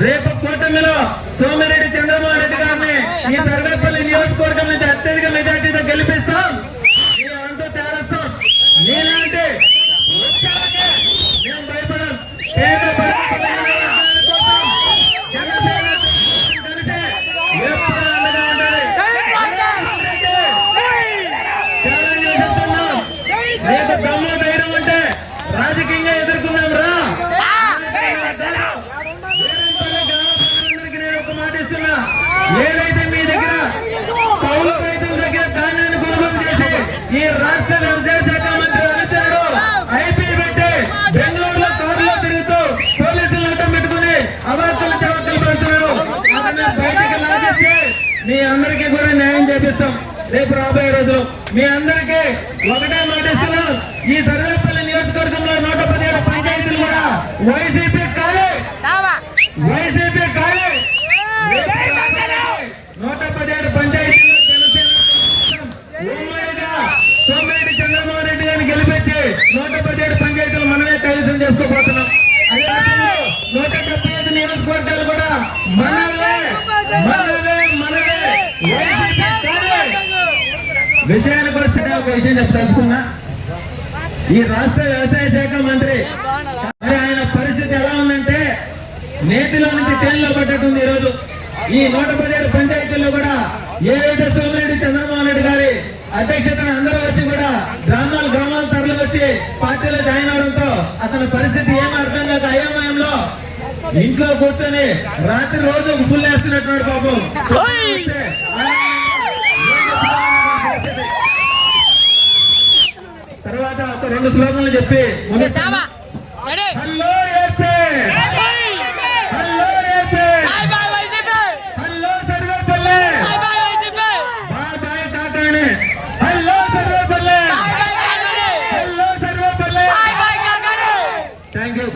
రేపు కూటమిలో సోమిరెడ్డి చంద్రమోహన్ రెడ్డి గారిని ఈ సర్వేపల్లి నియోజకవర్గం నుంచి అత్యధిక మెజార్టీతో గెలిపిస్తాం, అంతా తేలుస్తాం. నేనంటే మేము భయపడం. పేద కోసం జనసేన కలిసి ఎప్పుడు అండగా ఉండాలి. ఛాలెంజ్ చేస్తున్నాం. రేపు దమ్ము ధైర్యం అంటే రాజకీయంగా ఎదుర్కొన్నాం రా. నేను ఒక మాట ఇస్తున్నా, ఏదైతే మీ దగ్గర కౌలు రైతుల దగ్గర ధాన్యాన్ని కొనుగోలు చేసి ఈ రాష్ట్ర వ్యవసాయ శాఖ మంత్రి అనుచరుడు ఐపీ పెట్టి బెంగళూరులో కారులో తిరుగుతూ పోలీసులు అడ్డం పెట్టుకుని అవార్తలు చవకలు పెడుతున్నారు. అతన్ని బయటికి లాగిస్తే మీ అందరికీ కూడా న్యాయం చేపిస్తాం. రేపు రాబోయే రోజులు మీ అందరికీ ఒకటే మాట ఇస్తున్నాం, ఈ సర్వేపల్లి నియోజకవర్గంలో 117 పంచాయతీలు కూడా వైసీపీ కాలే, వైసీపీ కాలే. 117 పంచాయతీల్లో జనసేన ఉమ్మడిగా సోమిరెడ్డి చంద్రమోహన్ రెడ్డి గారిని గెలిపించి 117 పంచాయతీలు మనమే కైవసం చేసుకోబోతున్నాం. అదే రకంగా 175 నియోజకవర్గాలు కూడా మనవే మనవే మనవే వైసీపీ కాలే. విషయానికి వస్తే ఒక విషయం చెప్పదలుచుకున్నా, ఈ రాష్ట్ర వ్యవసాయ శాఖ మంత్రి మరి ఆయన పరిస్థితి ఎలా ఉందంటే నేతిలో నుంచి తేలిలో పడ్డట్టుంది. ఈ రోజు ఈ 117 పంచాయతీల్లో కూడా ఏదైతే సోమిరెడ్డి చంద్రమోహన్ రెడ్డి గారి అధ్యక్షతన అందరూ వచ్చి కూడా గ్రామాలు తరలి వచ్చి పార్టీలో జాయిన్ అవడంతో అతని పరిస్థితి ఏం అర్థం కాక అయోమయంలో ఇంట్లో కూర్చొని రాత్రి రోజు ఫుల్ వేస్తున్నటువంటి బాబు. తర్వాత ఒక 2 శ్లోకాలు చెప్పి hello AP, hello AP, hello Sarvepalli, bye bye టాటానే, hello Sarvepalli, hello Sarvepalli. Thank you.